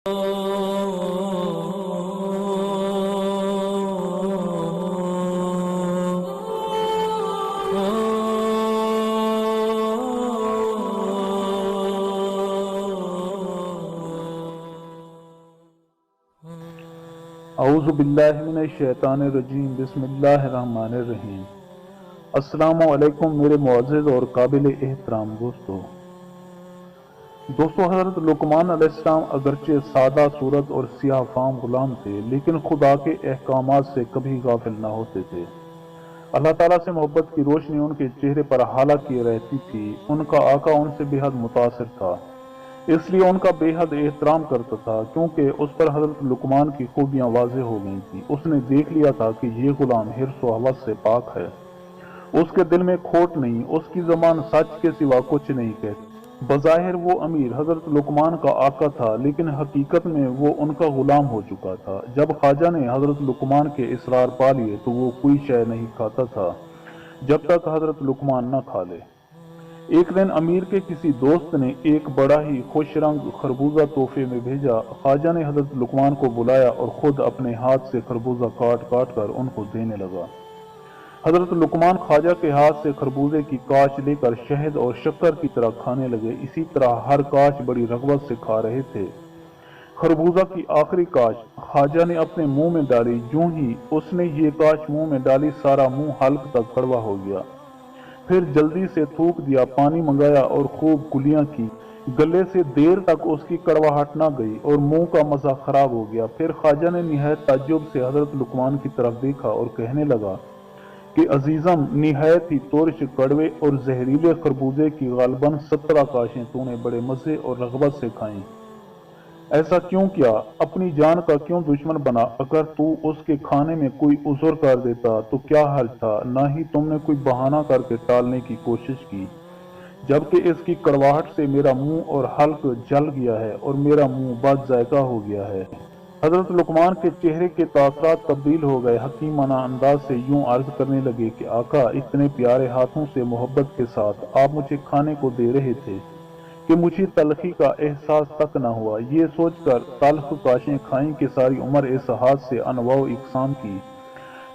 اعوذ باللہ من الشیطان الرجیم، بسم اللہ الرحمن الرحیم۔ السلام علیکم میرے معزز اور قابل احترام دوستو، حضرت لقمان علیہ السلام اگرچہ سادہ صورت اور سیاہ فام غلام تھے، لیکن خدا کے احکامات سے کبھی غافل نہ ہوتے تھے۔ اللہ تعالیٰ سے محبت کی روشنی ان کے چہرے پر حالہ کیے رہتی تھی۔ ان کا آقا ان سے بے حد متاثر تھا، اس لیے ان کا بے حد احترام کرتا تھا، کیونکہ اس پر حضرت لقمان کی خوبیاں واضح ہو گئی تھیں۔ اس نے دیکھ لیا تھا کہ یہ غلام حرص و ہوس سے پاک ہے، اس کے دل میں کھوٹ نہیں، اس کی زبان سچ کے سوا کچھ نہیں کہتی۔ بظاہر وہ امیر حضرت لقمان کا آقا تھا، لیکن حقیقت میں وہ ان کا غلام ہو چکا تھا۔ جب خواجہ نے حضرت لقمان کے اسرار پا لیے تو وہ کوئی شے نہیں کھاتا تھا جب تک حضرت لقمان نہ کھا لے۔ ایک دن امیر کے کسی دوست نے ایک بڑا ہی خوش رنگ خربوزہ تحفے میں بھیجا۔ خواجہ نے حضرت لقمان کو بلایا اور خود اپنے ہاتھ سے خربوزہ کاٹ کاٹ کر ان کو دینے لگا۔ حضرت لقمان خواجہ کے ہاتھ سے خربوزے کی کاش لے کر شہد اور شکر کی طرح کھانے لگے، اسی طرح ہر کاش بڑی رغبت سے کھا رہے تھے۔ خربوزہ کی آخری کاش خواجہ نے اپنے منہ میں ڈالی، جوں ہی اس نے یہ کاش منہ میں ڈالی سارا منہ حلق تک کڑوا ہو گیا۔ پھر جلدی سے تھوک دیا، پانی منگایا اور خوب کلیاں کی۔ گلے سے دیر تک اس کی کڑواہٹ نہ گئی اور منہ کا مزہ خراب ہو گیا۔ پھر خواجہ نے نہایت تعجب سے حضرت لقمان کی طرف دیکھا اور کہنے لگا کہ عزیزم، نہایت ہی ترش، کڑوے اور زہریلے خربوزے کی غالباً 17 کاشیں تو نے بڑے مزے اور رغبت سے کھائیں۔ ایسا کیوں کیا؟ اپنی جان کا کیوں دشمن بنا؟ اگر تو اس کے کھانے میں کوئی عذر کر دیتا تو کیا حرج تھا؟ نہ ہی تم نے کوئی بہانہ کر کے ٹالنے کی کوشش کی، جبکہ اس کی کڑواہٹ سے میرا منہ اور حلق جل گیا ہے اور میرا منہ بد ذائقہ ہو گیا ہے۔ حضرت لقمان کے چہرے کے تاثرات تبدیل ہو گئے، حکیمانہ انداز سے یوں عرض کرنے لگے کہ آقا، اتنے پیارے ہاتھوں سے محبت کے ساتھ آپ مجھے کھانے کو دے رہے تھے کہ مجھے تلخی کا احساس تک نہ ہوا۔ یہ سوچ کر تلخ کاشیں کھائیں کہ ساری عمر اس ہاتھ سے انواع و اقسام کی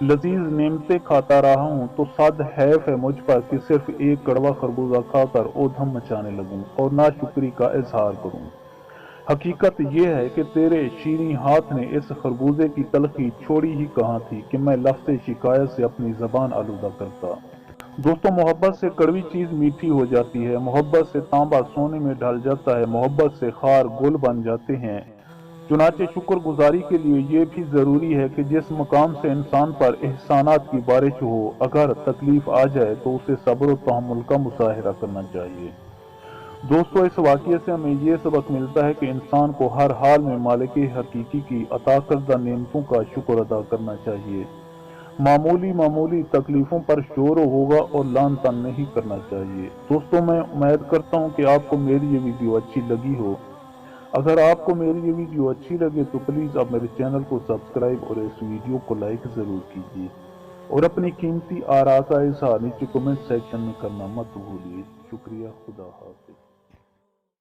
لذیذ نعمتیں کھاتا رہا ہوں، تو صد حیف ہے مجھ پر کہ صرف ایک کڑوا خربوزہ کھا کر اودھم مچانے لگوں اور ناشکری کا اظہار کروں۔ حقیقت یہ ہے کہ تیرے شیریں ہاتھ نے اس خربوزے کی تلخی چھوڑی ہی کہاں تھی کہ میں لفظ شکایت سے اپنی زبان آلودہ کرتا۔ دوستو، محبت سے کڑوی چیز میٹھی ہو جاتی ہے، محبت سے تانبا سونے میں ڈھل جاتا ہے، محبت سے خار گل بن جاتے ہیں۔ چنانچہ شکر گزاری کے لیے یہ بھی ضروری ہے کہ جس مقام سے انسان پر احسانات کی بارش ہو، اگر تکلیف آ جائے تو اسے صبر و تحمل کا مظاہرہ کرنا چاہیے۔ دوستو، اس واقعے سے ہمیں یہ سبق ملتا ہے کہ انسان کو ہر حال میں مالک حقیقی کی عطا کردہ نعمتوں کا شکر ادا کرنا چاہیے۔ معمولی تکلیفوں پر شور و غوغا اور لعن طعن نہیں کرنا چاہیے۔ دوستو، میں امید کرتا ہوں کہ آپ کو میری یہ ویڈیو اچھی لگی ہو۔ اگر آپ کو میری یہ ویڈیو اچھی لگے تو پلیز آپ میرے چینل کو سبسکرائب اور اس ویڈیو کو لائک ضرور کیجیے، اور اپنی قیمتی آراء کا اظہار نیچے کمنٹ سیکشن میں کرنا مت بھولیے۔ شکریہ، خدا حافظ۔